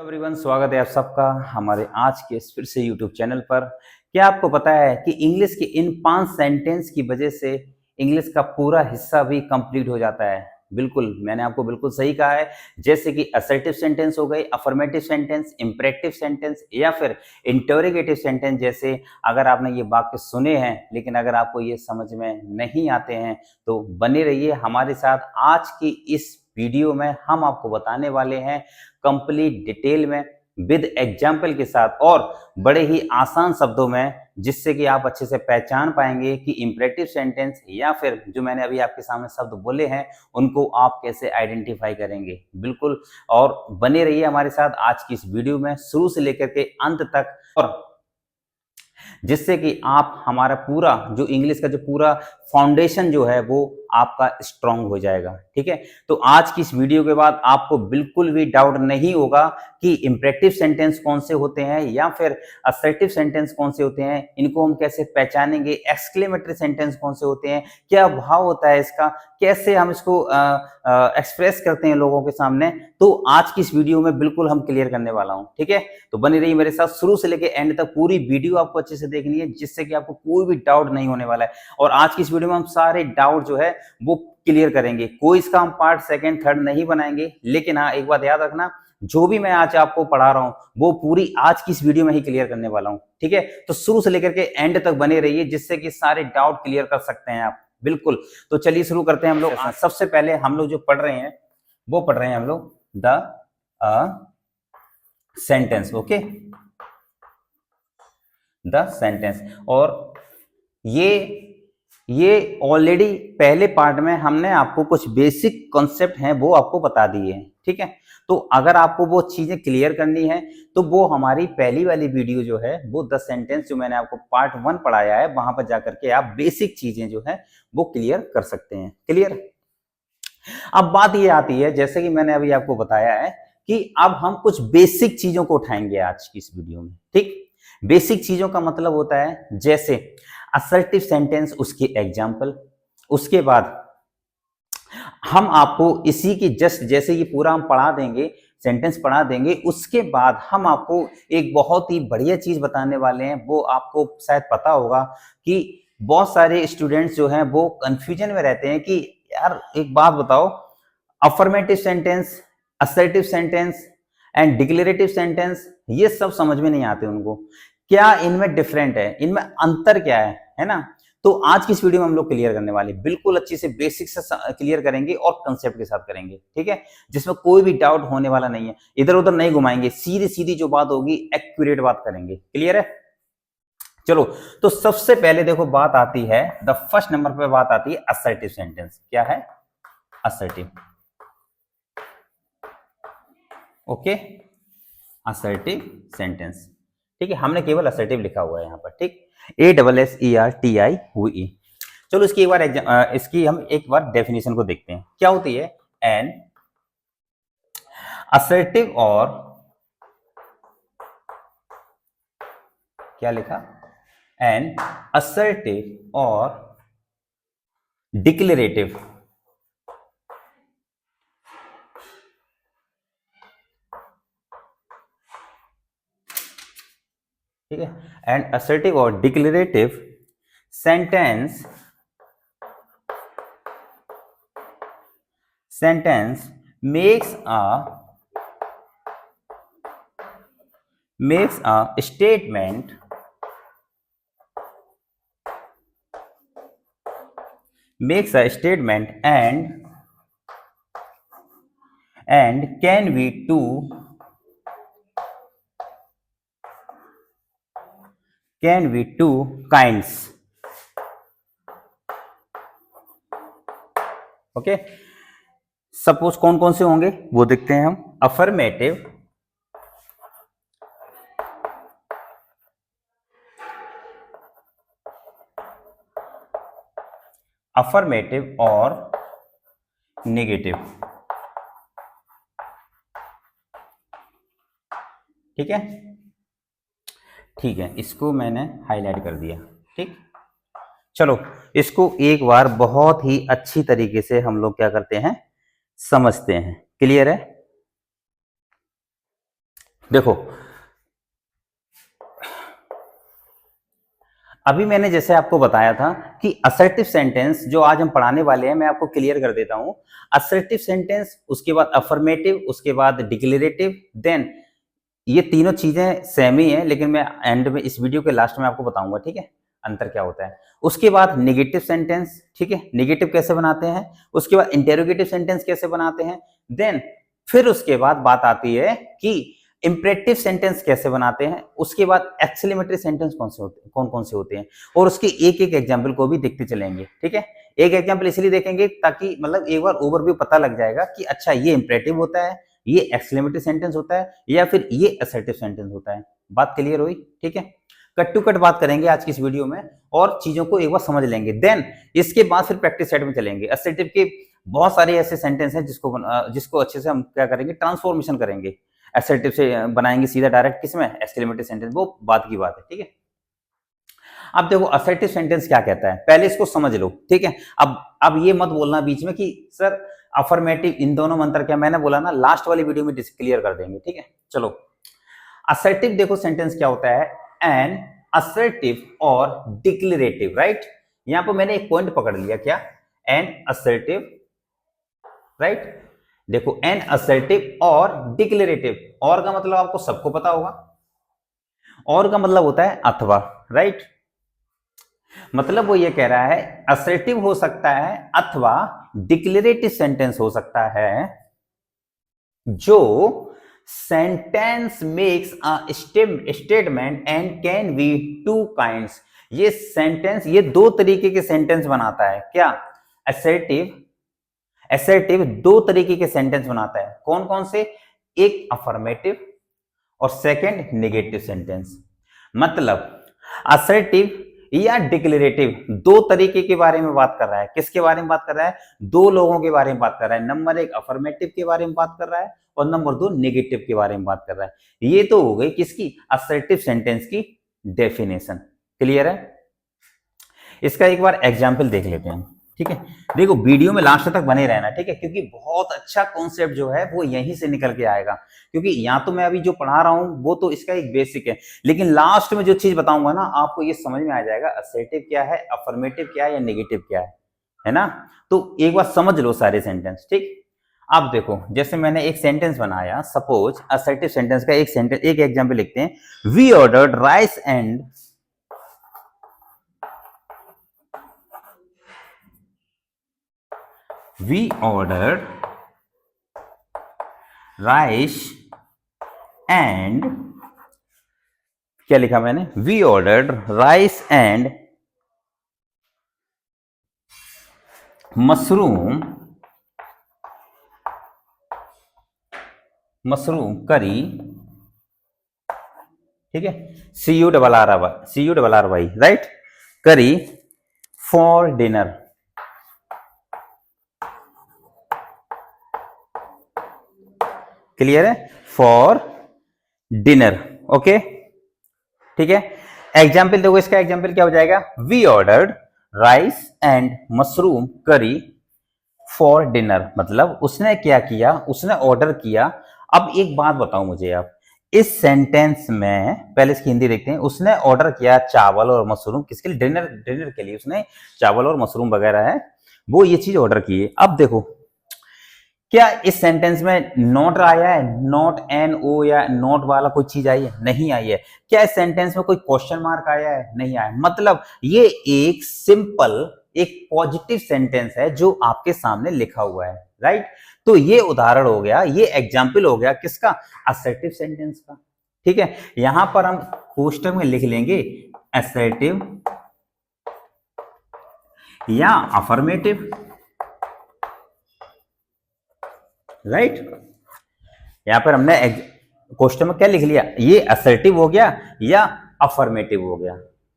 Everyone, स्वागत है आप सबका हमारे आज के इस फिर से यूट्यूब चैनल पर। क्या आपको पता है कि इंग्लिश के इन 5 सेंटेंस की वजह से इंग्लिश का पूरा हिस्सा भी कंप्लीट हो जाता है। बिल्कुल, मैंने आपको बिल्कुल सही कहा है। जैसे कि असर्टिव सेंटेंस हो गए, अफर्मेटिव सेंटेंस, इंपरेटिव सेंटेंस या फिर इंटरोगेटिव सेंटेंस। जैसे अगर आपने ये वाक्य सुने हैं लेकिन अगर आपको ये समझ में नहीं आते हैं तो बने रहिए हमारे साथ। आज की इस वीडियो में हम आपको बताने वाले हैं कंप्लीट डिटेल में विद एग्जाम्पल के साथ और बड़े ही आसान शब्दों में, जिससे कि आप अच्छे से पहचान पाएंगे कि इंपरेटिव सेंटेंस या फिर जो मैंने अभी आपके सामने शब्द बोले हैं उनको आप कैसे आइडेंटिफाई करेंगे। बिल्कुल, और बने रहिए हमारे साथ आज की इस वीडियो में शुरू से लेकर के अंत तक, और जिससे कि आप हमारा पूरा जो इंग्लिश का जो पूरा फाउंडेशन जो है वो आपका स्ट्रांग हो जाएगा। ठीक है, तो आज की इस वीडियो के बाद आपको बिल्कुल भी डाउट नहीं होगा कि इंपरेटिव सेंटेंस कौन से होते हैं या फिर असर्टिव सेंटेंस कौन से होते हैं, इनको हम कैसे पहचानेंगे, एक्सक्लेमेटरी सेंटेंस कौन से होते हैं, क्या भाव होता है इसका, कैसे हम इसको एक्सप्रेस करते हैं लोगों के सामने। तो आज की इस वीडियो में बिल्कुल हम क्लियर करने वाला हूं। ठीक है, तो बनी रही मेरे साथ शुरू से लेकर एंड तक, पूरी वीडियो आपको अच्छे से देखनी है जिससे कि आपको कोई भी डाउट नहीं होने वाला है। और आज की इस वीडियो में हम सारे डाउट जो है वो क्लियर करेंगे। कोई इसका हम पार्ट सेकंड थर्ड नहीं बनाएंगे, लेकिन हाँ एक बात याद रखना, जो भी मैं आज आपको पढ़ा रहा हूं वो पूरी आज की इस वीडियो में ही क्लियर करने वाला हूं। ठीक है, तो शुरू से लेकर के एंड तक बने रहिए जिससे कि सारे डाउट क्लियर कर सकते हैं आप। बिल्कुल, तो चलिए शुरू करते हैं हम लोग। सबसे पहले हम लोग जो पढ़ रहे हैं वो पढ़ रहे हैं हम लोग the sentence. Okay, the sentence. और ये ऑलरेडी पहले पार्ट में हमने आपको कुछ बेसिक कॉन्सेप्ट हैं वो आपको बता दिए हैं। ठीक है, तो अगर आपको वो चीजें क्लियर करनी है तो वो हमारी पहली वाली वीडियो जो है वो द सेंटेंस जो मैंने आपको पार्ट 1 पढ़ाया है, वहां पर जाकर के आप बेसिक चीजें जो है वो क्लियर कर सकते हैं। क्लियर। अब बात ये आती है, जैसे कि मैंने अभी आपको बताया है कि अब हम कुछ बेसिक चीजों को उठाएंगे आज की इस वीडियो में। ठीक, बेसिक चीजों का मतलब होता है जैसे असर्टिव सेंटेंस, उसके एग्जाम्पल, उसके बाद हम आपको इसी की जस्ट जैसे ये पूरा हम पढ़ा देंगे, सेंटेंस पढ़ा देंगे, उसके बाद हम आपको एक बहुत ही बढ़िया चीज बताने वाले हैं। वो आपको शायद पता होगा कि बहुत सारे स्टूडेंट्स जो हैं वो कंफ्यूजन में रहते हैं कि यार एक बात बताओ, affirmative sentence, assertive sentence and declarative sentence ये सब समझ में नहीं आते उनको। क्या इनमें डिफरेंट है, इनमें अंतर क्या है ना। तो आज की इस वीडियो में हम लोग क्लियर करने वाले, बिल्कुल अच्छी से बेसिक से क्लियर करेंगे और कंसेप्ट के साथ करेंगे। ठीक है, जिसमें कोई भी डाउट होने वाला नहीं है, इधर उधर नहीं घुमाएंगे, सीधी सीधी जो बात होगी एक्यूरेट बात करेंगे। क्लियर है। चलो, तो सबसे पहले देखो बात आती है, द फर्स्ट नंबर पे बात आती है असर्टिव सेंटेंस। क्या है असर्टिव? Okay, assertive sentence. ठीक है, हमने केवल असर्टिव लिखा हुआ है यहाँ पर। ठीक, ASSERTIVE। चलो इसकी एक बार इसकी हम एक बार डेफिनेशन को देखते हैं। क्या होती है एन असर्टिव, और क्या लिखा, एन असर्टिव और डिक्लेरेटिव। ठीक है, एंड असर्टिव और declarative sentence makes a statement and can be two kinds. Okay, suppose कौन कौन से होंगे वो देखते हैं हम। अफर्मेटिव और नेगेटिव। ठीक है, ठीक है, इसको मैंने हाईलाइट कर दिया। ठीक, चलो इसको एक बार बहुत ही अच्छी तरीके से हम लोग क्या करते हैं, समझते हैं। क्लियर है। देखो, अभी मैंने जैसे आपको बताया था कि असर्टिव सेंटेंस जो आज हम पढ़ाने वाले हैं, मैं आपको क्लियर कर देता हूं। असर्टिव सेंटेंस, उसके बाद अफर्मेटिव, उसके बाद डिक्लेरेटिव, देन ये तीनों चीजें सेम ही है, लेकिन मैं एंड में इस वीडियो के लास्ट में आपको बताऊंगा, ठीक है, अंतर क्या होता है। उसके बाद नेगेटिव सेंटेंस, ठीक है, नेगेटिव कैसे बनाते हैं, उसके बाद इंटेरोगेटिव सेंटेंस कैसे बनाते हैं, देन फिर उसके बाद बात आती है कि इंपरेटिव सेंटेंस कैसे बनाते हैं, उसके बाद एक्सक्लेमेटरी सेंटेंस कौन कौन से होते हैं, और उसके एक एक एग्जाम्पल को भी देखते चलेंगे, ठीक है। एक एग्जाम्पल इसलिए देखेंगे ताकि मतलब एक बार ओवरव्यू पता लग जाएगा कि अच्छा ये इंपरेटिव होता है, ये एक्सक्लेमेटरी सेंटेंस होता है, या फिर ये असर्टिव सेंटेंस होता है। बात क्लियर हुई, ठीक है। कट टू कट बात करेंगे आज की इस वीडियो में, और चीजों को एक बार समझ लेंगे, देन इसके बाद फिर प्रैक्टिस सेट में चलेंगे। असर्टिव के बहुत सारे ऐसे सेंटेंस हैं जिसको अच्छे से हम क्या करेंगे, ट्रांसफॉर्मेशन करेंगे, असर्टिव से बनाएंगे सीधा डायरेक्ट किसमें, एक्सक्लेमेटरी सेंटेंस, वो बात की बात है, ठीक है। अब देखो असर्टिव सेंटेंस क्या कहता है, पहले इसको समझ लो, ठीक है। अब ये मत बोलना बीच में कि सर अफर्मेटिव इन दोनों में अंतर क्या, मैंने बोला ना लास्ट वाली वीडियो में क्लियर कर देंगे, ठीक है। चलो, असर्टिव देखो सेंटेंस क्या होता है, एन असर्टिव और डिक्लेरेटिव, राइट। यहां पर मैंने एक पॉइंट पकड़ लिया, क्या, एन असर्टिव, राइट। देखो एन असर्टिव और डिक्लेरेटिव, और का मतलब आपको सबको पता होगा, और का मतलब होता है अथवा, राइट। मतलब वो ये कह रहा है असर्टिव हो सकता है अथवा डिक्लेरेटिव सेंटेंस हो सकता है जो sentence makes a statement and can be two kinds. ये सेंटेंस, ये दो तरीके के सेंटेंस बनाता है, क्या, असर्टिव दो तरीके के सेंटेंस बनाता है, कौन कौन से, एक अफर्मेटिव और सेकंड नेगेटिव सेंटेंस। मतलब असर्टिव या डिक्लेरेटिव दो तरीके के बारे में बात कर रहा है, किसके बारे में बात कर रहा है, दो लोगों के बारे में बात कर रहा है। नंबर एक अफर्मेटिव के बारे में बात कर रहा है, और नंबर दो नेगेटिव के बारे में बात कर रहा है। ये तो हो गई किसकी, असर्टिव सेंटेंस की डेफिनेशन। क्लियर है। इसका एक बार एग्जाम्पल देख लेते हैं, ठीक है। देखो वीडियो में लास्ट तक बने रहना, ठीक है, क्योंकि बहुत अच्छा कॉन्सेप्ट जो है वो यहीं से निकल के आएगा। क्योंकि यहाँ तो मैं अभी जो पढ़ा रहा हूँ वो तो इसका एक बेसिक है, लेकिन लास्ट में जो चीज बताऊंगा ना आपको ये समझ में आ जाएगा असर्टिव क्या है, अफर्मेटिव क्या है, या नेगेटिव क्या है ना। तो एक बार समझ लो सारे सेंटेंस, ठीक। अब देखो जैसे मैंने एक सेंटेंस बनाया, सपोज असर्टिव सेंटेंस का एक एग्जाम्पल लिखते हैं, we ordered rice and we ordered rice and, क्या लिखा मैंने, we ordered rice and mushroom curry, ठीक है, CURRY, right, curry for dinner. Clear है, फॉर डिनर, ओके, ठीक है। एग्जाम्पल देखो, इसका एग्जाम्पल क्या हो जाएगा, we ordered rice and mushroom curry for dinner. मतलब उसने क्या किया, उसने ऑर्डर किया। अब एक बात बताओ मुझे आप, इस सेंटेंस में पहले इसकी हिंदी देखते हैं, उसने ऑर्डर किया चावल और मशरूम, किसके लिए, डिनर के लिए उसने चावल और मशरूम वगैरह है वो ये चीज ऑर्डर की है। अब देखो क्या इस सेंटेंस में नॉट आया है, नॉट एन ओ या नॉट वाला कोई चीज आई है, नहीं आई है। क्या इस सेंटेंस में कोई क्वेश्चन मार्क आया है, नहीं आया। मतलब ये एक सिंपल, एक पॉजिटिव सेंटेंस है जो आपके सामने लिखा हुआ है, राइट। तो ये उदाहरण हो गया, ये एग्जाम्पल हो गया किसका, असर्टिव सेंटेंस का, ठीक है। यहां पर हम कोष्टक में लिख लेंगे असर्टिव या अफर्मेटिव, राइट। यहां पर हमने क्वेश्चन में क्या लिख लिया, ये असर्टिव हो गया या अफर्मेटिव हो गया।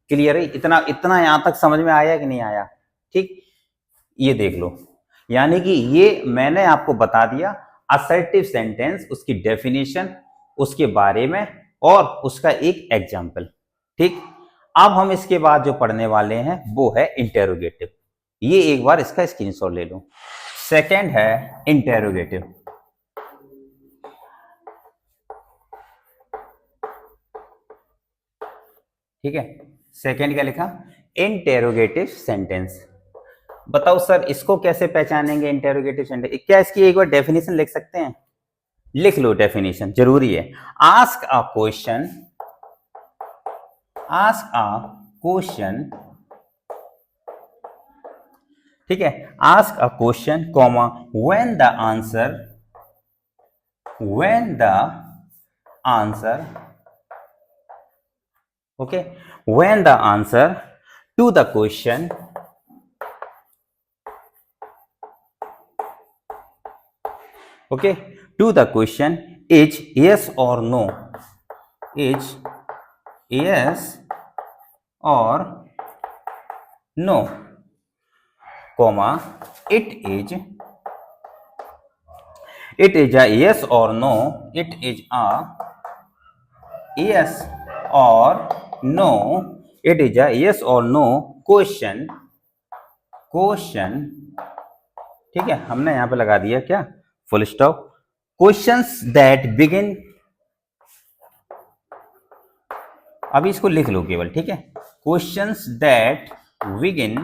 क्लियर है, इतना इतना यहां तक समझ में आया कि नहीं आया, ठीक। ये देख लो, यानी कि ये मैंने आपको बता दिया असर्टिव सेंटेंस, उसकी डेफिनेशन, उसके बारे में, और उसका एक एग्जाम्पल, ठीक। अब हम इसके बाद जो पढ़ने वाले हैं वो है इंटेरोगेटिव। ये एक बार इसका स्क्रीनशॉट ले लो। सेकंड है इंटेरोगेटिव। ठीक है। सेकंड क्या लिखा, इंटेरोगेटिव सेंटेंस। बताओ सर इसको कैसे पहचानेंगे इंटेरोगेटिव सेंटेंस, क्या इसकी एक बार डेफिनेशन लिख सकते हैं? लिख लो डेफिनेशन, जरूरी है। Ask a question, ask a question, ठीक है, ask a question comma when the answer, when the answer, okay, when the answer to the question, okay, to the question is yes और no, is yes or no, comma it is a yes or no, it is a yes or no, it is a yes or no question, question, ठीक है, हमने यहां पे लगा दिया क्या, full stop. Questions that begin, अभी इसको लिख लो केवल, ठीक है, questions that begin,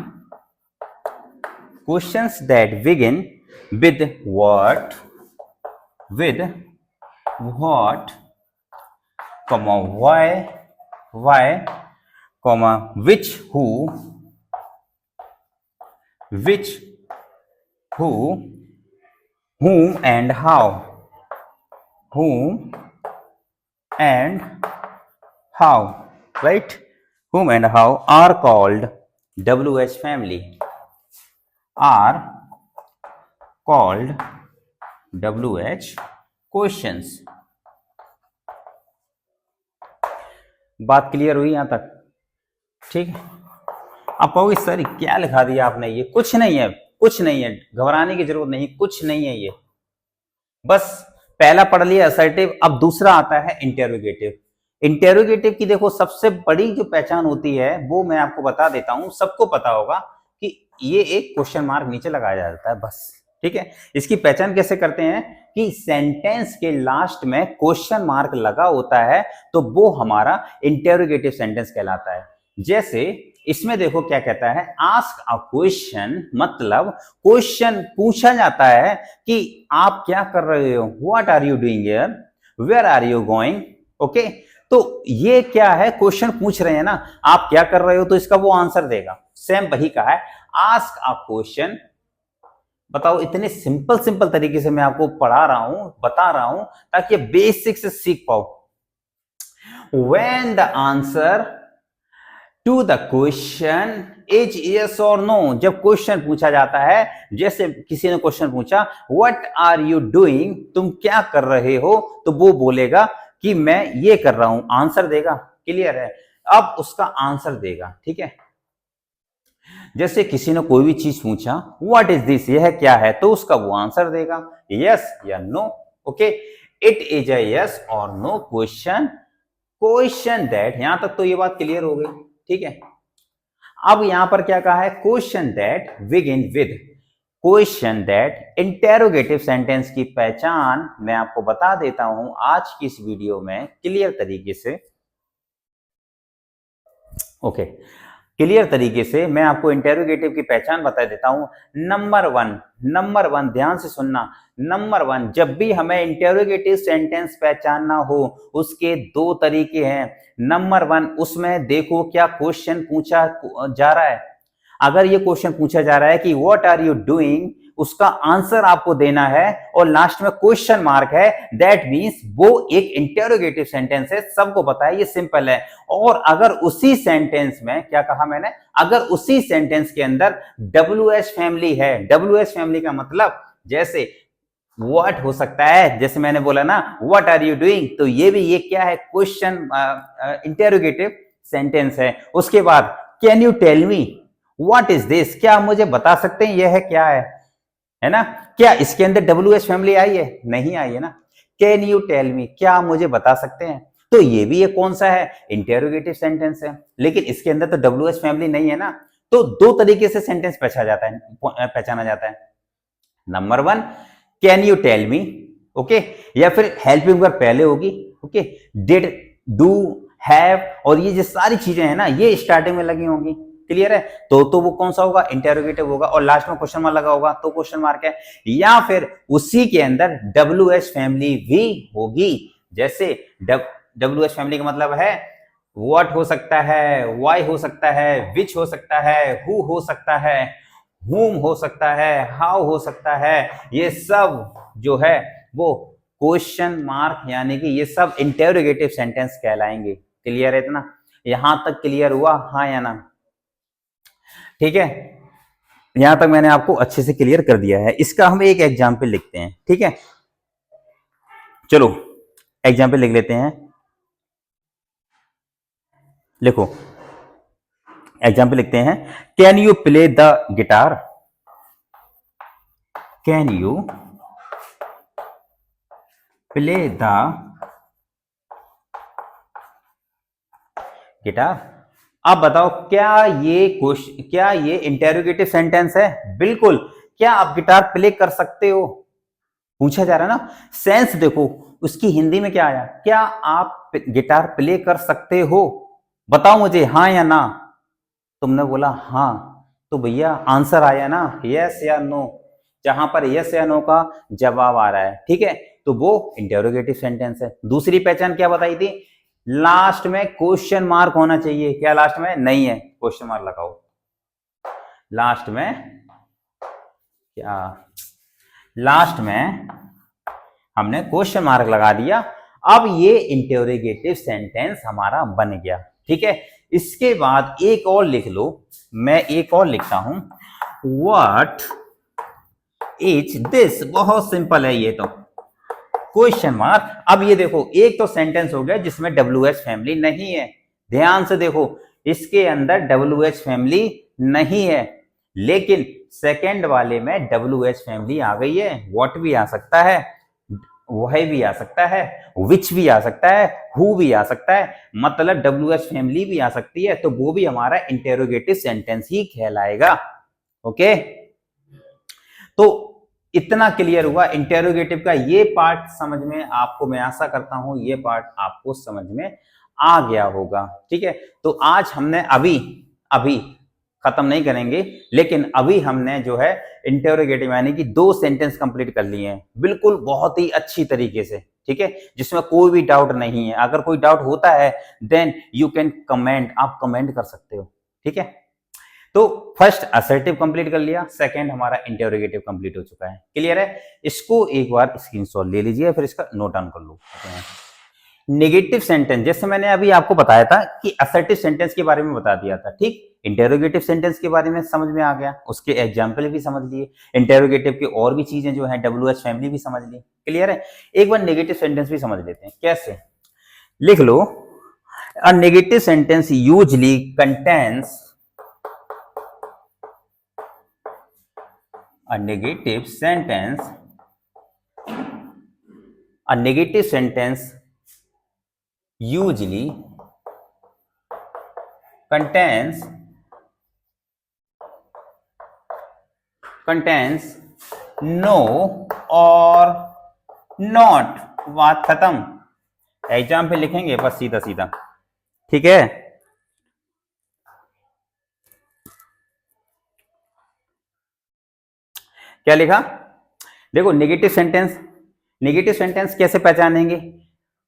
questions that begin with what, with what, comma why, comma which, who, whom and how, whom and how, right, whom and how are called WH family, are called WH questions. बात clear हुई यहां तक? ठीक है। अब कहोगे sir क्या लिखा दिया आपने, ये कुछ नहीं है, कुछ नहीं है, घबराने की जरूरत नहीं, कुछ नहीं है, ये बस पहला पढ़ लिया असर्टिव। अब दूसरा आता है इंटेरोगेटिव। इंटेरोगेटिव की देखो सबसे बड़ी जो पहचान होती है वो मैं आपको बता देता हूं, सबको पता होगा कि ये एक क्वेश्चन मार्क नीचे लगाया जाता है बस, ठीक है। इसकी पहचान कैसे करते हैं कि सेंटेंस के लास्ट में क्वेश्चन मार्क लगा होता है तो वो हमारा इंटेरोगेटिव सेंटेंस कहलाता है। जैसे इसमें देखो क्या कहता है, आस्क अ क्वेश्चन, मतलब क्वेश्चन पूछा जाता है कि आप क्या कर रहे हो, what are you doing here, where are you going, okay. तो ये क्या है, क्वेश्चन पूछ रहे हैं ना, आप क्या कर रहे हो, तो इसका वो आंसर देगा। सेम वही कहा है, आस्क अ क्वेश्चन। बताओ इतने सिंपल सिंपल तरीके से मैं आपको पढ़ा रहा हूं, बता रहा हूं, ताकि बेसिक से सीख पाओ। When the answer to the question is yes or no, जब क्वेश्चन पूछा जाता है, जैसे किसी ने क्वेश्चन पूछा what are you doing, तुम क्या कर रहे हो, तो वो बोलेगा कि मैं ये कर रहा हूं, आंसर देगा। क्लियर है? अब उसका आंसर देगा, ठीक है। जैसे किसी ने कोई भी चीज पूछा व्हाट इज दिस, यह क्या है, तो उसका वो आंसर देगा यस या no, okay. It is a yes और नो क्वेश्चन, क्वेश्चन दैट, यहां तक तो ये बात क्लियर हो गई, ठीक है। अब यहां पर क्या कहा है, question that begin with, question that, interrogative sentence की पहचान मैं आपको बता देता हूं आज की इस वीडियो में क्लियर तरीके से, ओके। क्लियर तरीके से मैं आपको इंटेरोगेटिव की पहचान बता देता हूं। नंबर वन, ध्यान से सुनना। नंबर वन, जब भी हमें इंटेरोगेटिव सेंटेंस पहचानना हो उसके दो तरीके हैं। नंबर वन, उसमें देखो क्या क्वेश्चन पूछा जा रहा है। अगर ये क्वेश्चन पूछा जा रहा है कि व्हाट आर यू डूइंग, उसका आंसर आपको देना है और लास्ट में क्वेश्चन मार्क है, दैट मींस वो एक इंटेरोगेटिव सेंटेंस है, सबको पता है, ये सिंपल है। और अगर उसी सेंटेंस में, क्या कहा मैंने, अगर उसी सेंटेंस के अंदर WH फैमिली है, WH फैमिली का मतलब जैसे व्हाट हो सकता है, जैसे मैंने बोला ना व्हाट आर यू डूइंग, तो ये भी ये क्या है, क्वेश्चन इंटेरोगेटिव सेंटेंस है। उसके बाद can you tell me what is this, क्या आप मुझे बता सकते हैं यह है क्या है ना। क्या इसके अंदर WH फैमिली आई है? नहीं आई है ना। कैन यू टेल मी, क्या आप मुझे बता सकते हैं, तो ये भी ये कौन सा है, इंटेरोगेटिव सेंटेंस है। लेकिन इसके अंदर तो WH फैमिली नहीं है ना। तो दो तरीके से सेंटेंस पहचाना जाता है। Number one, can you tell me, okay, या फिर हेल्पिंग वर्ब पहले होगी, ओके, डिड, डू, हैव और ये जो सारी चीजें हैं ना, ये स्टार्टिंग में लगी होंगी। क्लियर है? तो वो कौन सा होगा? इंटेरोगेटिव होगा। और लास्ट में क्वेश्चन मार्क लगा होगा तो क्वेश्चन मार्क है। या फिर उसी के अंदर WH फैमिली भी होगी। जैसे WH फैमिली का मतलब है व्हाट हो सकता है, व्हाई हो सकता है, विच हो सकता है, हु हो सकता है, whom हो सकता है, हाउ हो सकता है। ये सब जो है वो क्वेश्चन मार्क यानी कि ये सब इंटेरोगेटिव सेंटेंस कहलाएंगे। क्लियर है इतना? यहां तक क्लियर हुआ? हाँ या ना? ठीक है, यहां तक मैंने आपको अच्छे से क्लियर कर दिया है। इसका हम एक एग्जाम्पल लिखते हैं। ठीक है, चलो एग्जाम्पल लिख लेते हैं। लिखो, एग्जाम्पल लिखते हैं। Can you play the guitar? Can you play the guitar? अब बताओ क्या ये इंटेरोगेटिव सेंटेंस है? बिल्कुल। क्या आप गिटार प्ले कर सकते हो? पूछा जा रहा है ना। सेंस देखो उसकी हिंदी में क्या आया? क्या आप गिटार प्ले कर सकते हो? बताओ मुझे, हाँ या ना। तुमने बोला हाँ, तो भैया आंसर आया ना, यस या नो। जहां पर यस या नो का जवाब आ रहा है, ठीक है, तो वो इंटेरोगेटिव सेंटेंस है। दूसरी पहचान क्या बताई थी? लास्ट में क्वेश्चन मार्क होना चाहिए। क्या लास्ट में? नहीं है, क्वेश्चन मार्क लगाओ लास्ट में। क्या लास्ट में हमने क्वेश्चन मार्क लगा दिया। अब ये इंटेरोगेटिव सेंटेंस हमारा बन गया। ठीक है, इसके बाद एक और लिख लो। मैं एक और लिखता हूं, व्हाट इज दिस? बहुत सिंपल है ये तो, क्वेश्चन मार्क। अब ये देखो, एक तो सेंटेंस हो गया जिसमें WH फैमिली नहीं है। ध्यान से देखो, इसके अंदर WH फैमिली नहीं है, लेकिन सेकंड वाले में WH फैमिली आ गई है। व्हाट भी आ सकता है, वह भी आ सकता है, विच भी आ सकता है, हु भी आ सकता है, मतलब WH फैमिली भी आ सकती है। तो वो भी हमारा इंटेरोगेटिव सेंटेंस ही कहलाएगा। ओके, तो इतना क्लियर हुआ इंटेरोगेटिव का ये पार्ट समझ में। आपको मैं आशा करता हूं ये पार्ट आपको समझ में आ गया होगा। ठीक है, तो आज हमने अभी अभी खत्म नहीं करेंगे, लेकिन अभी हमने जो है इंटेरोगेटिव यानी कि 2 सेंटेंस कंप्लीट कर लिए हैं, बिल्कुल बहुत ही अच्छी तरीके से। ठीक है, जिसमें कोई भी डाउट नहीं है। अगर कोई डाउट होता है देन यू कैन कमेंट, आप कमेंट कर सकते हो। ठीक है, तो फर्स्ट असर्टिव कंप्लीट कर लिया, सेकंड हमारा इंटेरोगेटिव कंप्लीट हो चुका है। क्लियर है? इसको एक बार स्क्रीनशॉट ले लीजिए, फिर इसका नोट डाउन कर लो। नेगेटिव सेंटेंस, जैसे मैंने अभी आपको बताया था कि असर्टिव सेंटेंस के बारे में बता दिया था, ठीक। इंटेरोगेटिव सेंटेंस के बारे में समझ में आ गया, उसके एग्जाम्पल भी समझ लिए, इंटेरोगेटिव की और भी चीजें जो है WH फैमिली भी समझ ली। क्लियर है? एक बार नेगेटिव सेंटेंस भी समझ लेते हैं। कैसे? लिख लो, a negative sentence usually contains a negative sentence usually contains no or not। बात खत्म। एग्जाम पे लिखेंगे बस सीधा सीधा। ठीक है, क्या लिखा? देखो, नेगेटिव सेंटेंस कैसे पहचानेंगे?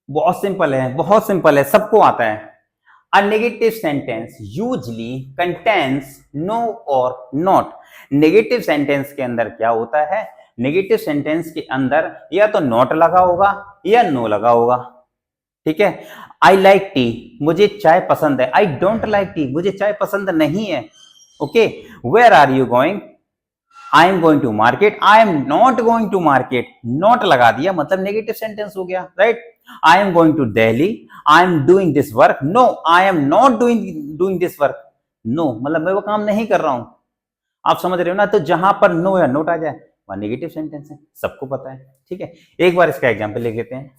बहुत सिंपल है, बहुत सिंपल है, सबको आता है। A negative sentence usually contains no और नॉट। नेगेटिव सेंटेंस के अंदर क्या होता है? नेगेटिव सेंटेंस के अंदर या तो नॉट लगा होगा या नो लगा होगा। ठीक है, आई लाइक टी, मुझे चाय पसंद है। आई डोंट लाइक टी, मुझे चाय पसंद नहीं है। Okay, where are you going? I am going to market, I am not going to market. Not लगा दिया मतलब नेगेटिव सेंटेंस हो गया, right. I am going to Delhi, I am doing this work. No, I am not doing this work. No मतलब मैं वो काम नहीं कर रहा हूं। आप समझ रहे हो ना? तो जहां पर नो या नोट आ जाए वह नेगेटिव सेंटेंस है, सबको पता है। ठीक है, एक बार इसका एग्जाम्पल लिख लेते हैं।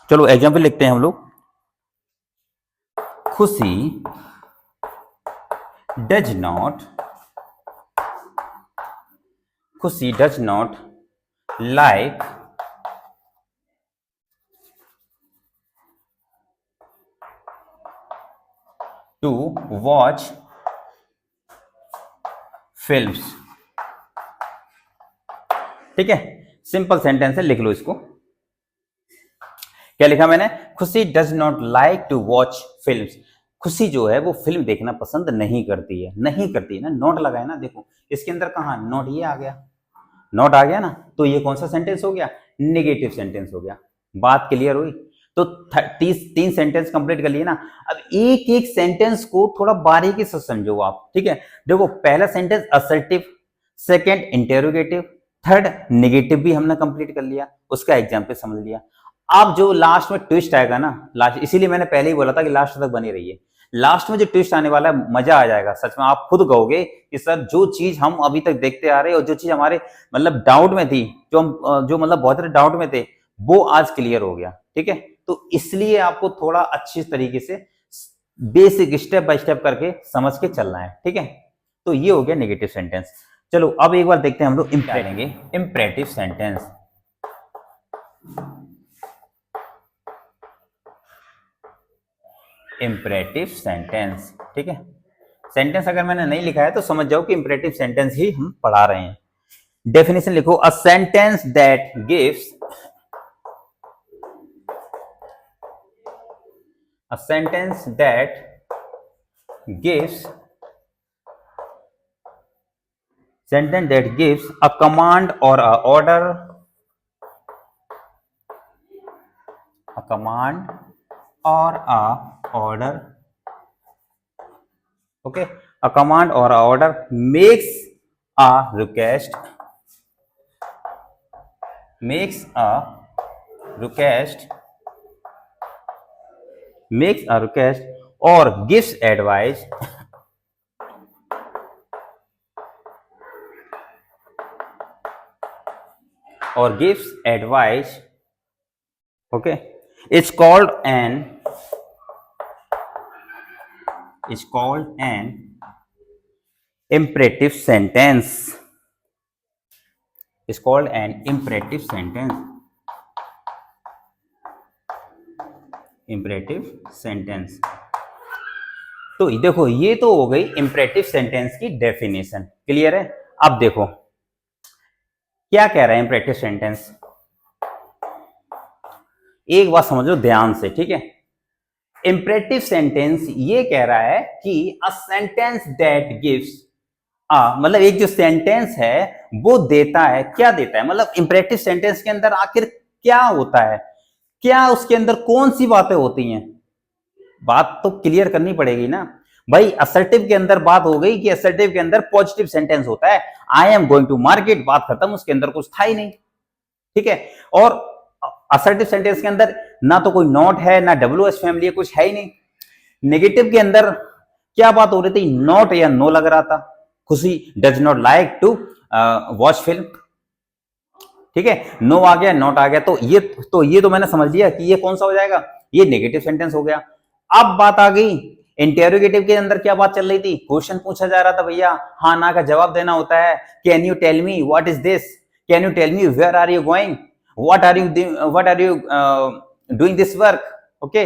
चलो एग्जाम्पल लिखते हैं हम लोग। Khushi does not like to watch films. ठीक है, सिंपल सेंटेंस है, लिख लो इसको। क्या लिखा मैंने? Khushi does not like to watch films. Khushi जो है वो फिल्म देखना पसंद नहीं करती है, नहीं करती है ना, नोट लगा है ना, देखो इसके अंदर कहा नोट, ये आ गया, नोट आ गया ना, तो ये कौन सा सेंटेंस हो गया? नेगेटिव सेंटेंस हो गया। बात क्लियर हुई? तो 3 सेंटेंस कंप्लीट कर लिए ना। अब एक एक सेंटेंस को थोड़ा बारीकी से समझो आप, ठीक है। देखो पहला sentence assertive, second interrogative, third negative भी हमने कंप्लीट कर लिया, उसका एग्जाम्पल समझ लिया। अब जो लास्ट में ट्विस्ट आएगा ना, लास्ट, इसीलिए मैंने पहले ही बोला था कि लास्ट तक बनी रहिए। लास्ट में जो ट्विस्ट आने वाला है, मजा आ जाएगा सच में। आप खुद कहोगे कि सर जो चीज हम अभी तक देखते आ रहे हैं और जो चीज हमारे मतलब डाउट में थी, जो मतलब बहुत सारे डाउट में थे, वो आज क्लियर हो गया। ठीक है, तो इसलिए आपको थोड़ा अच्छी तरीके से बेसिक स्टेप बाय स्टेप करके समझ के चलना है। ठीक है, तो ये हो गया नेगेटिव सेंटेंस। चलो अब एक बार देखते हैं हम लोग इंपरेटिव सेंटेंस। इंपरेटिव सेंटेंस, ठीक है। सेंटेंस अगर मैंने नहीं लिखा है तो समझ जाओ कि इंपरेटिव सेंटेंस ही हम पढ़ा रहे हैं। डेफिनेशन लिखो, a sentence that gives, a sentence that gives a command or a order, a command or a order, okay, a command or a order, makes a request, makes a request or gives advice, or gives advice, okay, it's called an imperative sentence. Is called an imperative sentence. imperative sentence. तो देखो ये तो हो गई imperative sentence की definition, clear है। अब देखो क्या कह रहा है इंपरेटिव सेंटेंस, एक बात समझो ध्यान से, ठीक है। इंपरेटिव सेंटेंस ये कह रहा है कि अ सेंटेंस दैट गिव्स, मतलब एक जो सेंटेंस है वो देता है, क्या देता है, मतलब इंपरेटिव सेंटेंस के अंदर आखिर क्या होता है, क्या उसके अंदर कौन सी बातें होती हैं, बात तो क्लियर करनी पड़ेगी ना भाई। असर्टिव के अंदर बात हो गई कि असर्टिव के अंदर पॉजिटिव सेंटेंस होता है, I am going to market, बात खत्म, उसके अंदर कुछ था ही नहीं। ठीक है, और असर्टिव सेंटेंस के अंदर ना तो कोई नॉट है, ना WH फैमिली है, कुछ है ही नहीं। नेगेटिव के अंदर क्या बात हो रही थी, नॉट या नो लग रहा था, Khushi does not like to watch film. ठीक है, नो आ गया, नॉट आ गया, तो ये तो मैंने समझ लिया कि ये कौन सा हो जाएगा, ये नेगेटिव सेंटेंस हो गया। अब बात आ गई इंटेरोगेटिव के अंदर, क्या बात चल रही थी, क्वेश्चन पूछा जा रहा था भैया, हाँ ना का जवाब देना होता है। Can you tell me what is this, can you tell me where are you going, what are you doing this work, okay,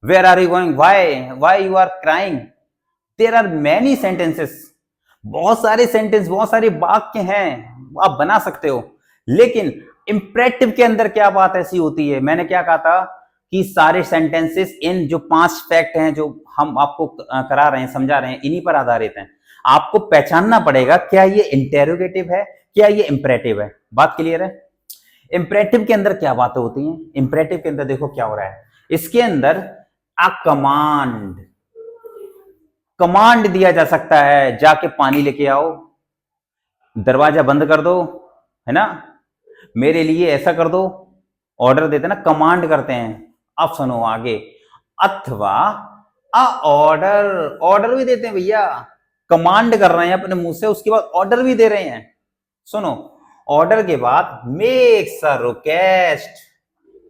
where are you going, why you are crying. There are many sentences, बहुत सारे sentence, बहुत सारे वाक्य हैं, आप बना सकते हो। लेकिन इंपरेटिव के अंदर क्या बात ऐसी होती है, मैंने क्या कहा था कि सारे सेंटेंसेस इन जो 5 फैक्ट हैं जो हम आपको करा रहे हैं, समझा रहे हैं, इन्हीं पर आधारित हैं। आपको पहचानना पड़ेगा क्या ये इंटेरोगेटिव है, क्या ये इंपरेटिव है। बात क्लियर है। इंपरेटिव के अंदर क्या बातें होती हैं, इंपरेटिव के अंदर देखो क्या हो रहा है, इसके अंदर अ कमांड दिया जा सकता है, जाके पानी लेके आओ, दरवाजा बंद कर दो, है ना, मेरे लिए ऐसा कर दो, ऑर्डर देते ना, कमांड करते हैं। अब सुनो आगे, अथवा ऑर्डर भी देते हैं भैया, कमांड कर रहे हैं अपने मुंह से, उसके बाद ऑर्डर भी दे रहे हैं। सुनो, ऑर्डर के बाद मेक्स अ रिक्वेस्ट,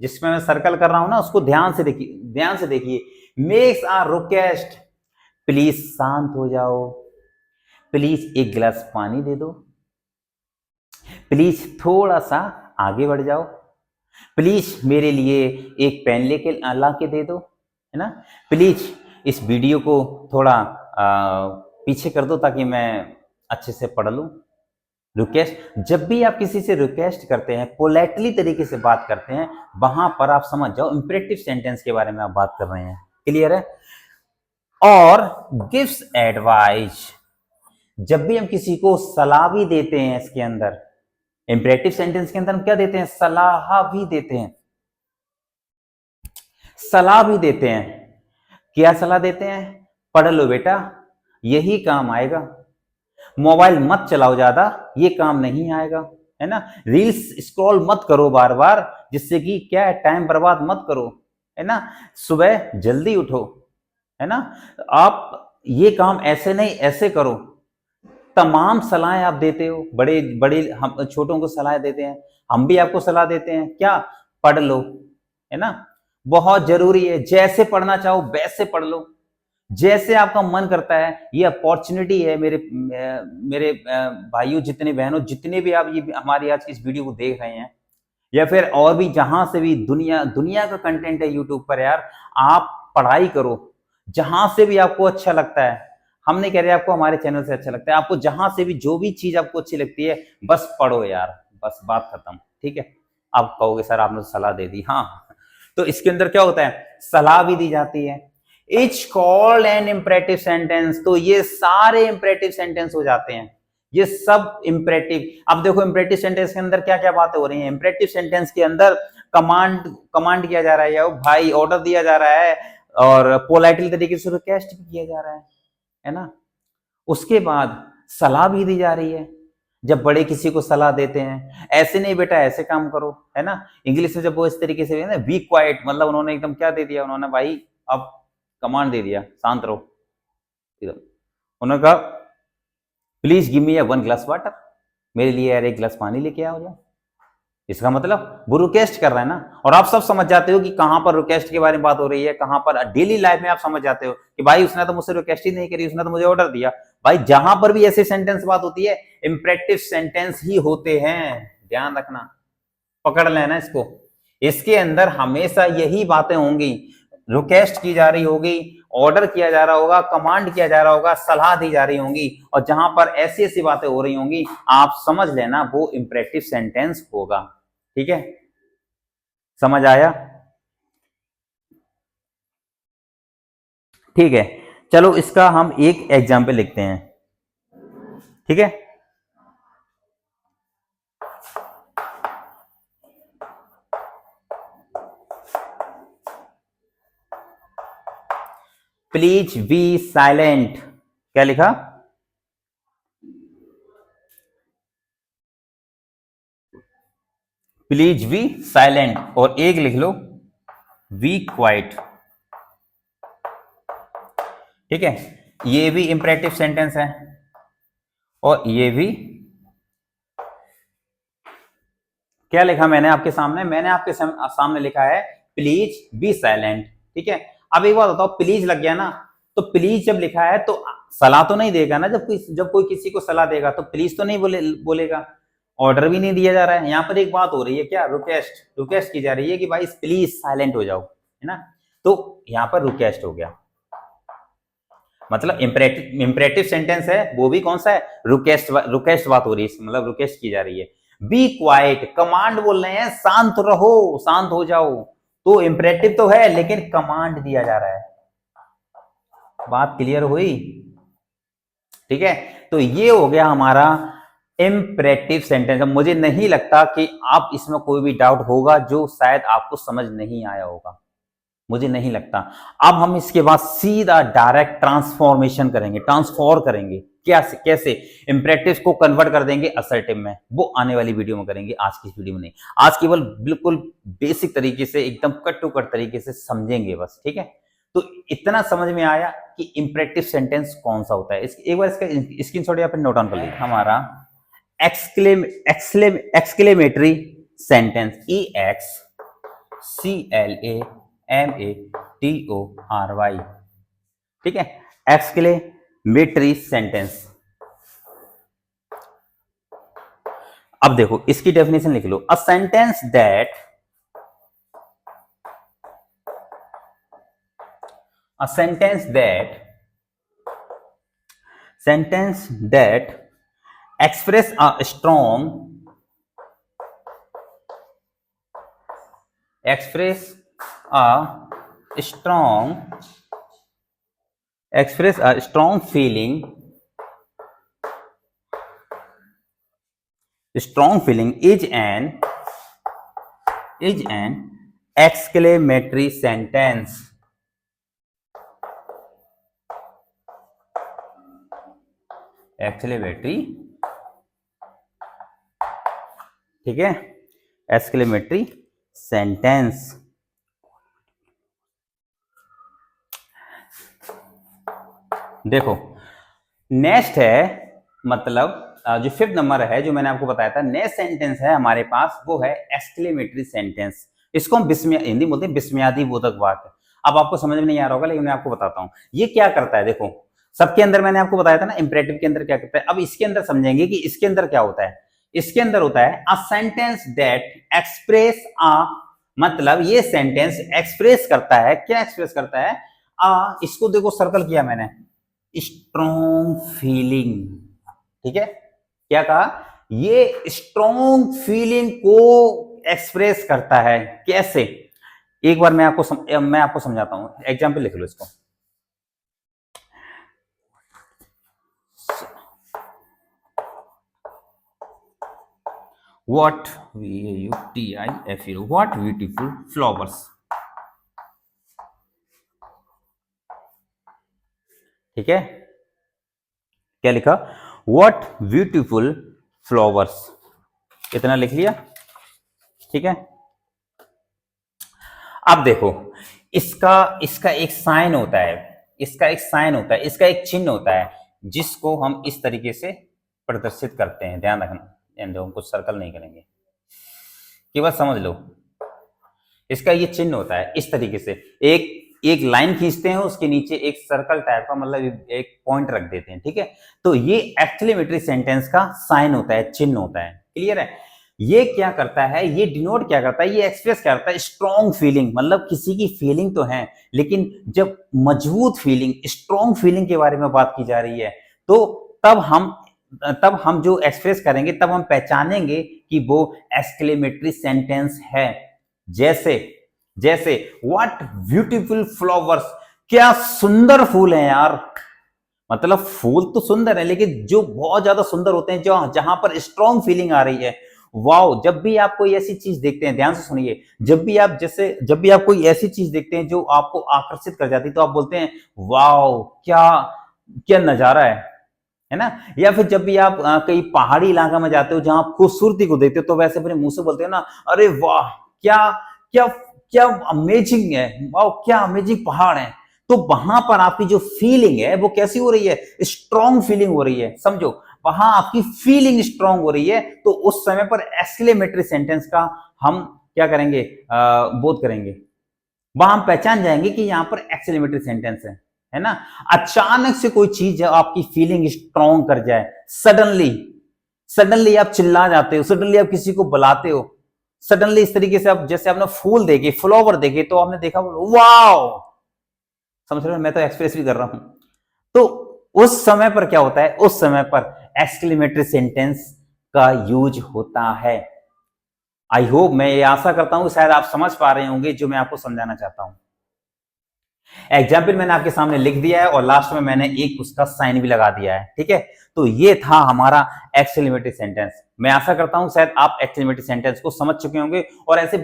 जिसमें मैं सर्कल कर रहा हूं ना उसको ध्यान से देखिए, मेक्स अ रिक्वेस्ट, प्लीज शांत हो जाओ, प्लीज एक गिलास पानी दे दो, प्लीज थोड़ा सा आगे बढ़ जाओ, प्लीज मेरे लिए एक पेन लेके ला के दे दो, है ना, प्लीज इस वीडियो को थोड़ा पीछे कर दो ताकि मैं अच्छे से पढ़ लूं। रिक्वेस्ट, जब भी आप किसी से रिक्वेस्ट करते हैं, पोलाइटली तरीके से बात करते हैं, वहां पर आप समझ जाओ इंपरेटिव सेंटेंस के बारे में आप बात कर रहे हैं। क्लियर है? और गिव्स एडवाइस, जब भी हम किसी को सलाह भी देते हैं, इसके अंदर इंपरेटिव सेंटेंस के अंदर हम क्या देते हैं? सलाह भी देते हैं। सलाह भी देते हैं। क्या सलाह देते हैं? पढ़ लो बेटा, यही काम आएगा। मोबाइल मत चलाओ ज्यादा, ये काम नहीं आएगा, है ना। रील्स स्क्रॉल मत करो बार बार, जिससे कि क्या है, टाइम बर्बाद मत करो, है ना। सुबह जल्दी उठो, है ना। आप ये काम ऐसे नहीं ऐसे करो। तमाम सलाहें आप देते हो, बड़े बड़े हम छोटों को सलाह देते हैं, हम भी आपको सलाह देते हैं। क्या? पढ़ लो, है ना। बहुत जरूरी है, जैसे पढ़ना चाहो वैसे पढ़ लो, जैसे आपका मन करता है। ये अपॉर्चुनिटी है मेरे भाइयों, जितने बहनों, जितने भी आप ये हमारी आज की इस वीडियो को देख रहे हैं, या फिर और भी जहां से भी दुनिया का कंटेंट है यूट्यूब पर, यार आप पढ़ाई करो जहां से भी आपको अच्छा लगता है। हम नहीं कह रहे आपको हमारे चैनल से अच्छा लगता है, आपको जहां से भी जो भी चीज आपको अच्छी लगती है, बस पढ़ो यार, बस बात खत्म। ठीक है? आप कहोगे सर आपने सलाह दे दी, हाँ, तो इसके अंदर क्या होता है? सलाह भी दी जाती है। It's called an imperative sentence, तो ये सारे इंपरेटिव सेंटेंस हो जाते हैं, ये सब इंपरेटिव। अब देखो इंपरेटिव सेंटेंस के अंदर क्या क्या बातें हो रही हैं। इंपरेटिव सेंटेंस के अंदर कमांड किया जा रहा है, या भाई ऑर्डर दिया जा रहा है, और पोलाइटली तरीके से रिक्वेस्ट भी किया जा रहा है ना। उसके बाद सलाह भी दी जा रही है। जब बड़े किसी को सलाह देते हैं, ऐसे नहीं बेटा ऐसे काम करो, है ना। इंग्लिश में जब वो इस तरीके से बी क्वाइट, मतलब उन्होंने एकदम क्या दे दिया, उन्होंने भाई अब कमांड दे दिया, शांत रहो। उन्होंने कहा please give me 1 glass water, मेरे लिए यार 1 गिलास पानी लेके आओ जाओ। इसका मतलब वो रिक्वेस्ट कर रहा है ना। और आप सब समझ जाते हो कि कहां पर रिक्वेस्ट के बारे में बात हो रही है, कहां पर डेली लाइफ में आप समझ जाते हो कि भाई उसने तो मुझसे रिक्वेस्ट ही नहीं करी, उसने तो मुझे ऑर्डर दिया। भाई जहां पर भी ऐसे सेंटेंस बात होती है, इंपरेटिव सेंटेंस ही होते हैं, ध्यान रखना, पकड़ लेना इसको। इसके अंदर हमेशा यही बातें होंगी, रिक्वेस्ट की जा रही होगी, ऑर्डर किया जा रहा होगा, कमांड किया जा रहा होगा, सलाह दी जा रही होंगी, और जहां पर ऐसी ऐसी बातें हो रही होंगी, आप समझ लेना वो इंपरेटिव सेंटेंस होगा। ठीक है? समझ आया? ठीक है, चलो इसका हम एक एग्जाम्पल लिखते हैं। ठीक है? Please be silent. क्या लिखा? प्लीज बी साइलेंट, और एक लिख लो बी क्वाइट। ठीक है? ये भी इंपरेटिव सेंटेंस है, और ये भी। क्या लिखा मैंने आपके सामने? मैंने आपके सामने लिखा है प्लीज बी साइलेंट। ठीक है? अब एक बात बताओ, प्लीज लग गया ना, तो प्लीज जब लिखा है तो सलाह तो नहीं देगा ना। जब कोई किसी को सलाह देगा तो प्लीज तो नहीं बोलेगा। ऑर्डर भी नहीं दिया जा रहा है। यहाँ पर एक बात हो रही है, क्या? रिक्वेस्ट की जा रही है कि भाई प्लीज साइलेंट हो जाओ, है ना। तो यहाँ पर रिक्वेस्ट हो गया, मतलब इंपरेटिव सेंटेंस है, वो भी कौन सा है? रिक्वेस्ट बात हो रही है, मतलब रिक्वेस्ट की जा रही है। बी क्वाइट, कमांड बोल रहे हैं, शांत रहो, शांत हो जाओ। तो इंपरेटिव तो है, लेकिन कमांड दिया जा रहा है। बात क्लियर हुई? ठीक है? तो ये हो गया हमारा इंपरेटिव सेंटेंस। मुझे नहीं लगता कि आप इसमें कोई भी डाउट होगा जो शायद आपको समझ नहीं आया होगा, मुझे नहीं लगता। अब हम इसके बाद सीधा डायरेक्ट ट्रांसफॉर्मेशन करेंगे, ट्रांसफॉर्म करेंगे। क्या कैसे इंपरेटिव को कन्वर्ट कर देंगे असर्टिव में, वो आने वाली वीडियो में करेंगे, आज की वीडियो में नहीं। आज केवल बिल्कुल बेसिक तरीके से, एकदम कट टू कट तरीके से समझेंगे बस। ठीक है? तो इतना समझ में आया कि इंपरेटिव सेंटेंस कौन सा होता है। एक बार इसका स्क्रीनशॉट या फिर नोट डाउन कर लीजिए। हमारा एक्सक्लेमेटरी सेंटेंस, EXCLAMATORY। ठीक है? Exclamatory sentence. अब देखो इसकी डेफिनेशन लिख लो। A sentence a sentence that express a strong express a strong feeling is an exclamatory sentence. Exclamatory, ठीक है, exclamatory sentence. देखो नेक्स्ट है, मतलब जो फिफ्थ नंबर है जो मैंने आपको बताया था, नेक्स्ट सेंटेंस है हमारे पास, वो है एक्सक्लेमेटरी सेंटेंस. इसको हम हिंदी बोलते हैं विस्मयादि बोधक वाक्य. अब आपको समझ में नहीं आ रहा होगा, लेकिन मैं आपको बताता हूं ये क्या करता है. देखो सबके अंदर मैंने आपको बताया था ना इंपरेटिव के अंदर क्या करता है. अब इसके अंदर समझेंगे कि इसके अंदर क्या होता है. इसके अंदर होता है अ सेंटेंस दैट एक्सप्रेस अ, मतलब ये सेंटेंस एक्सप्रेस करता है. क्या एक्सप्रेस करता है? इसको देखो सर्कल किया मैंने, स्ट्रॉन्ग फीलिंग. ठीक है, क्या कहा? ये स्ट्रॉन्ग फीलिंग को एक्सप्रेस करता है. कैसे? एक बार मैं आपको समझाता हूं. एग्जाम्पल लिख लो इसको. What beautiful flowers. ठीक है, क्या लिखा? What beautiful flowers. इतना लिख लिया. ठीक है, अब देखो इसका एक साइन होता है, इसका एक चिन्ह होता है, जिसको हम इस तरीके से प्रदर्शित करते हैं. ध्यान रखना, हम कुछ सर्कल नहीं करेंगे, केवल समझ लो. इसका ये चिन्ह होता है इस तरीके से, एक लाइन खींचते हैं, उसके नीचे एक सर्कल टाइप का, मतलब एक पॉइंट रख देते हैं. ठीक है, तो ये एक्सक्लेमेटरी सेंटेंस का साइन होता है, चिन्ह होता है. क्लियर है? ये क्या करता है? ये डिनोट क्या करता है? ये एक्सप्रेस क्या करता है? Strong feeling. मतलब किसी की फीलिंग तो है, लेकिन जब मजबूत फीलिंग, स्ट्रॉन्ग फीलिंग के बारे में बात की जा रही है, तो तब हम जो एक्सप्रेस करेंगे, तब हम पहचानेंगे कि वो एक्सक्लेमेटरी सेंटेंस है. जैसे व्हाट ब्यूटीफुल फ्लावर्स. क्या सुंदर फूल है यार. मतलब फूल तो सुंदर है, लेकिन जो बहुत ज्यादा सुंदर होते हैं, जहां पर स्ट्रॉन्ग फीलिंग आ रही है. वाओ. जब भी आप कोई ऐसी चीज देखते हैं, ध्यान से सुनिए, जब भी आप कोई ऐसी चीज देखते हैं जो आपको आकर्षित कर जाती है, तो आप बोलते हैं वाओ, क्या नजारा है ना. या फिर जब भी आप कहीं पहाड़ी इलाका में जाते हो, जहां आप खूबसूरती को देखते हो, तो वैसे अपने मुंह से बोलते हो ना, अरे वाह, क्या क्या क्या अमेजिंग है, वाह क्या अमेजिंग पहाड़ है. तो वहां पर आपकी जो फीलिंग है वो कैसी हो रही है? स्ट्रॉन्ग फीलिंग हो रही है. समझो, वहां आपकी फीलिंग स्ट्रॉन्ग हो रही है, तो उस समय पर एक्सक्लेमेटरी सेंटेंस का हम क्या करेंगे? बोध करेंगे. वहां हम पहचान जाएंगे कि यहां पर एक्सक्लेमेटरी सेंटेंस है ना. अचानक से कोई चीज आपकी फीलिंग स्ट्रॉन्ग कर जाए, सडनली आप चिल्ला जाते हो, सडनली आप किसी को बुलाते हो, सडनली इस तरीके से आप, जैसे आपने फूल देखे, फ्लावर देखे, तो आपने देखा वाओ. समझ रहे हो? मैं तो एक्सप्रेस भी कर रहा हूं. तो उस समय पर क्या होता है? उस समय पर एक्सक्लेमेटरी सेंटेंस का यूज होता है. आई होप, मैं ये आशा करता हूं शायद आप समझ पा रहे होंगे जो मैं आपको समझाना चाहता हूं. एग्जाम्पल मैंने आपके सामने लिख दिया है, और लास्ट में मैंने एक उसका साइन भी लगा दिया है. ठीक है, तो ये था हमारा एक्सक्लेमेटरी सेंटेंस. मैं आशा करता हूं शायद आप एक्सक्लेमेटरी सेंटेंस को समझ चुके होंगे, और ऐसे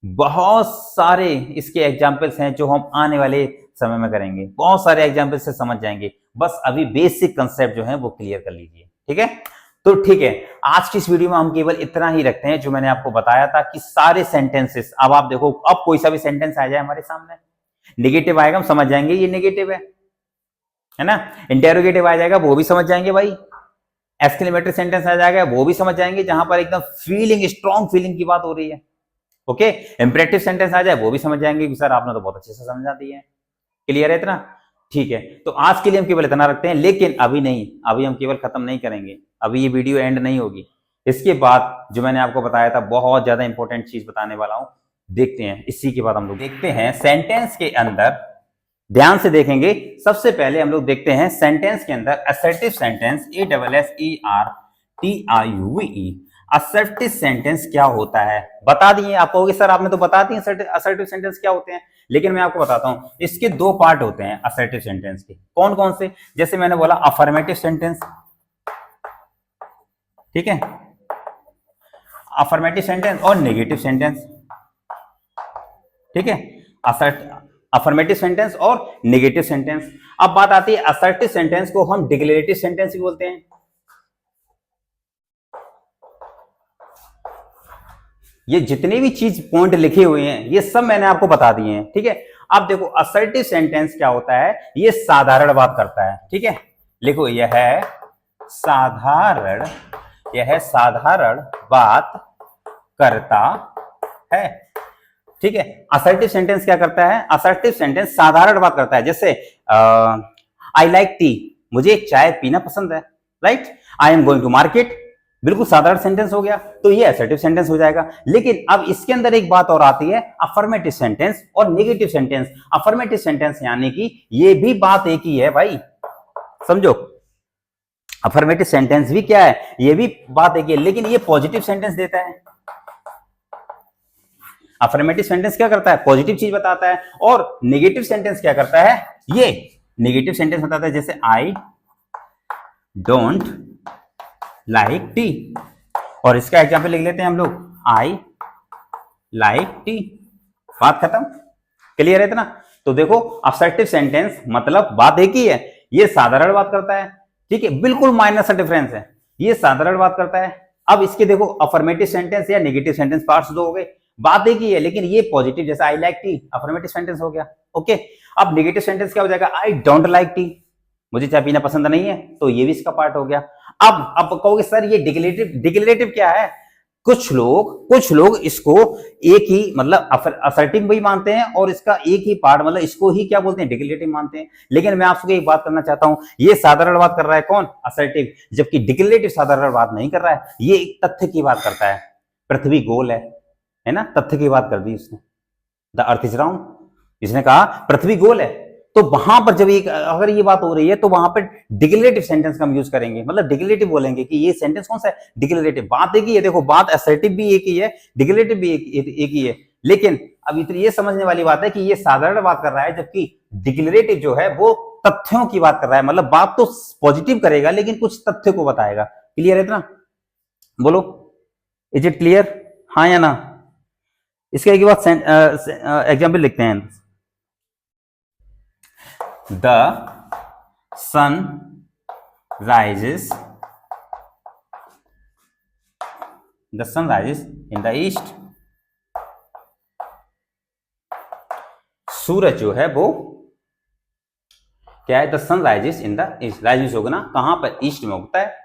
बहुत सारे इसके एग्जाम्पल्स हैं जो हम आने वाले समय में करेंगे. बहुत सारे एग्जाम्पल से समझ जाएंगे. बस अभी बेसिक कंसेप्ट जो है वो क्लियर कर लीजिए. ठीक है, तो ठीक है, आज की इस वीडियो में हम केवल इतना ही रखते हैं जो मैंने आपको बताया था कि सारे सेंटेंसेस. अब आप देखो, अब कोई सा भी सेंटेंस आ जाए हमारे सामने, नेगेटिव आएगा, हम समझ जाएंगे ये नेगेटिव है ना. इंटेरोगेटिव आ जाएगा, वो भी समझ जाएंगे भाई. एक्सक्लेमेटरी सेंटेंस आ जाएगा, वो भी समझ जाएंगे, जहां पर एकदम फीलिंग, स्ट्रॉन्ग फीलिंग की बात हो रही है. ओके, इंपरेटिव सेंटेंस आ जाए, वो भी समझ जाएंगे कि सर आपने तो बहुत अच्छे से समझा दिया है. क्लियर है इतना? ठीक है, तो आज के लिए हम केवल इतना रखते हैं, लेकिन अभी नहीं, अभी हम केवल खत्म नहीं करेंगे. अभी ये वीडियो एंड नहीं होगी. इसके बाद जो मैंने आपको बताया था, बहुत ज्यादा इंपॉर्टेंट चीज बताने वाला हूं, देखते हैं। इसी के बाद हम लोग देखते हैं सेंटेंस के अंदर, ध्यान से देखेंगे। सबसे पहले हम लोग देखते हैं सेंटेंस के अंदर assertive sentence, ASSERTIOUVE। Assertive sentence क्या होता है बता दिए। आप कहोगे सर आपने तो बता दिए असर्टिव सेंटेंस क्या होते हैं, लेकिन मैं आपको बताता हूं इसके दो पार्ट होते हैं असर्टिव सेंटेंस के। कौन कौन से? जैसे मैंने बोला अफर्मेटिव सेंटेंस, ठीक है, अफर्मेटिव सेंटेंस और नेगेटिव सेंटेंस, ठीक है, अफर्मेटिव सेंटेंस और नेगेटिव सेंटेंस। अब बात आती है असर्टिव सेंटेंस को हम डिक्लेरेटिव सेंटेंस भी बोलते हैं। ये जितने भी चीज पॉइंट लिखे हुए हैं ये सब मैंने आपको बता दिए हैं, ठीक है। अब देखो असर्टिव सेंटेंस क्या होता है, ये साधारण बात करता है, ठीक है। लिखो यह साधारण बात करता है, ठीक है। असर्टिव सेंटेंस क्या करता है? असर्टिव सेंटेंस साधारण बात करता है। जैसे आई लाइक टी, मुझे चाय पीना पसंद है, right. I am going to market, बिल्कुल साधारण सेंटेंस हो गया, तो ये असर्टिव सेंटेंस हो जाएगा। लेकिन अब इसके अंदर एक बात और आती है, अफर्मेटिव सेंटेंस और नेगेटिव सेंटेंस। अफर्मेटिव सेंटेंस यानी कि ये भी बात एक ही है भाई, समझो। अफर्मेटिव सेंटेंस भी क्या है, ये भी बात एक ही है, लेकिन ये पॉजिटिव सेंटेंस देता है। अफर्मेटिव सेंटेंस क्या करता है? पॉजिटिव चीज बताता है। और नेगेटिव सेंटेंस क्या करता है? ये नेगेटिव सेंटेंस बताता है। जैसे आई डोंट लाइक टी, और इसका एग्जाम्पल लिख लेते हैं हम लोग, आई लाइक टी, बात खत्म। क्लियर है इतना? तो देखो असर्टिव सेंटेंस मतलब बात एक ही है, ये साधारण बात करता है, ठीक है, बिल्कुल माइनर सा डिफरेंस है, ये साधारण बात करता है। अब इसके देखो अफर्मेटिव सेंटेंस या नेगेटिव सेंटेंस पार्ट्स दो हो गए, बात एक ही है, लेकिन ये पॉजिटिव, जैसे आई लाइक टी अफर्मेटिव सेंटेंस हो गया, ओके। अब नेगेटिव सेंटेंस क्या हो जाएगा? आई डोंट लाइक टी, मुझे चाय पीना पसंद नहीं है, तो ये भी इसका पार्ट हो गया। अब कहोगे सर ये डिक्लेरेटिव क्या है? कुछ लोग इसको एक ही मतलब असर्टिव भी मानते हैं और इसका एक ही पार्ट मतलब इसको ही क्या बोलते हैं? डिक्लेरेटिव मानते हैं। लेकिन मैं आपसे एक बात करना चाहता हूं, ये साधारण बात कर रहा है कौन? असर्टिव, जबकि डिक्लेरेटिव साधारण बात नहीं कर रहा है, ये एक तथ्य की बात करता है। पृथ्वी गोल है ना, तथ्य की बात कर दी उसने, द अर्थ इज राउंड, इसने कहा पृथ्वी गोल है। तो वहां पर जब अगर ये बात हो रही है तो वहां पर डिक्लेरेटिव सेंटेंस का हम यूज करेंगे, मतलब डिक्लेरेटिव बोलेंगे कि ये सेंटेंस कौन सा है? डिक्लेरेटिव। बात एक ही है, देखो बात असर्टिव भी एक ही है, डिक्लेरेटिव भी एक ही है। लेकिन अब इतनी ये समझने वाली बात है कि ये साधारण बात कर रहा है, जबकि डिक्लेरेटिव जो है वो तथ्यों की बात कर रहा है, मतलब बात तो पॉजिटिव करेगा लेकिन कुछ तथ्य को बताएगा। क्लियर है इतना? बोलो, इज इट क्लियर? हाँ या ना? इसके एक बात एग्जाम्पल लिखते हैं। The sun rises in the east. सूरज जो है वो क्या है? The sun rises in the east, rise होगा ना कहां पर? ईस्ट में उगता है।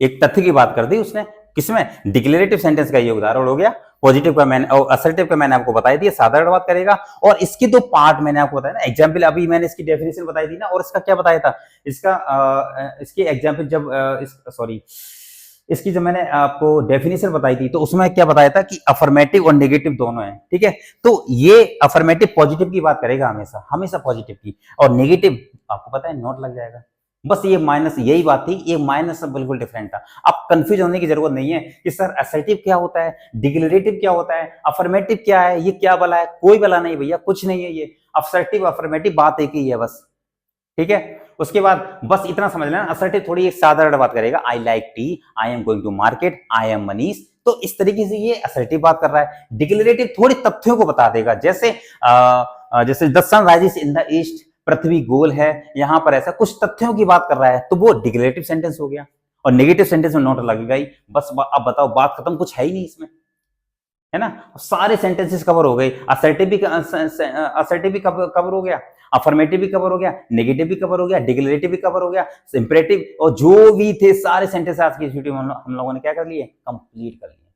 एक तथ्य की बात कर दी उसने, किसमें? डिक्लेरेटिव सेंटेंस का ये उदाहरण हो गया। पॉजिटिव का मैंने और असर्टिव का मैंने आपको बताई थी, साधारण बात करेगा। और इसके दो पार्ट मैंने आपको बताया ना, एग्जाम्पल अभी मैंने इसकी डेफिनेशन बताई थी ना, और इसका क्या बताया था? इसके एग्जाम्पल इसकी जब मैंने आपको डेफिनेशन बताई थी तो उसमें क्या बताया था कि अफर्मेटिव और नेगेटिव दोनों है, ठीक है। तो ये अफर्मेटिव पॉजिटिव की बात करेगा हमेशा पॉजिटिव की, और नेगेटिव आपको पता है नोट लग जाएगा। बस ये माइनस, यही बात थी, ये माइनस बिल्कुल डिफरेंट था। अब कंफ्यूज होने की जरूरत नहीं है कि सर असर्टिव क्या होता है, डिक्लेरेटिव क्या होता है, अफर्मेटिव क्या है, ये क्या बला है? कोई बला नहीं भैया, कुछ नहीं है। ये असर्टिव अफर्मेटिव बात एक ही है बस, ठीक है। उसके बाद बस इतना समझ लेना, असर्टिव थोड़ी एक साधारण बात करेगा, I like tea, I am going to market, I am Manish, तो इस तरीके से ये असर्टिव बात कर रहा है। डिक्लेरेटिव थोड़ी तथ्यों को बता देगा, जैसे the sun rises in the east, पृथ्वी गोल है, यहां पर ऐसा कुछ तथ्यों की बात कर रहा है, तो वो डिक्लेरेटिव सेंटेंस हो गया। और नेगेटिव सेंटेंस में नोट लगेगा ही, बस अब बताओ, बात खत्म, कुछ है ही नहीं इसमें, है ना। सारे सेंटेंसेस कवर हो गए, असर्टिव भी कवर हो गया, अफर्मेटिव भी कवर हो गया, नेगेटिव भी कवर हो गया, डिक्लेरेटिव भी कवर हो गया, इंपेरेटिव, और जो भी थे सारे सेंटेंस आज की इस वीडियो में हम लोगों ने क्या कर लिए? कंप्लीट कर लिए।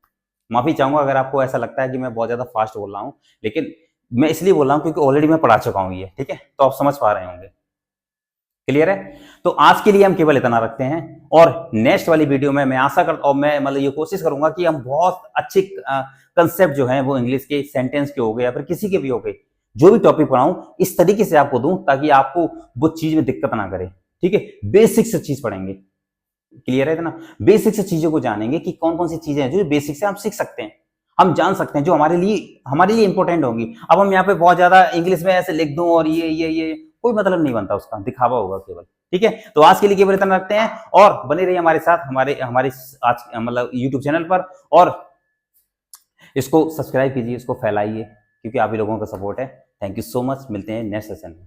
माफी चाहूंगा अगर आपको ऐसा लगता है कि मैं बहुत ज्यादा फास्ट बोल रहा हूं, लेकिन मैं इसलिए बोल रहा हूं क्योंकि ऑलरेडी मैं पढ़ा चुका हूं ये, ठीक है, तो आप समझ पा रहे होंगे। क्लियर है? तो आज के लिए हम केवल इतना रखते हैं, और नेक्स्ट वाली वीडियो में मैं आशा करता हूं, मैं मतलब ये कोशिश करूंगा कि हम बहुत अच्छे कंसेप्ट जो है वो इंग्लिश के सेंटेंस के हो गए या फिर किसी के भी हो गए, जो भी टॉपिक पढ़ाऊं इस तरीके से आपको दूं ताकि आपको वो चीज में दिक्कत ना करे। ठीक है, बेसिक से चीज पढ़ेंगे। क्लियर है ना? बेसिक से चीजों को जानेंगे कि कौन कौन सी चीजें हैं जो बेसिक से हम सीख सकते हैं, हम जान सकते हैं, जो हमारे लिए इंपॉर्टेंट होंगी। अब हम यहाँ पे बहुत ज्यादा इंग्लिश में ऐसे लिख दूं और ये कोई मतलब नहीं बनता, उसका दिखावा होगा केवल। ठीक है, तो आज के लिए केवल इतना रखते हैं, और बने रहिए हमारे साथ हमारे हमारे आज मतलब यूट्यूब चैनल पर, और इसको सब्सक्राइब कीजिए, इसको फैलाइए, क्योंकि आप ही लोगों का सपोर्ट है। थैंक यू सो मच, मिलते हैं नेक्स्ट सेशन में।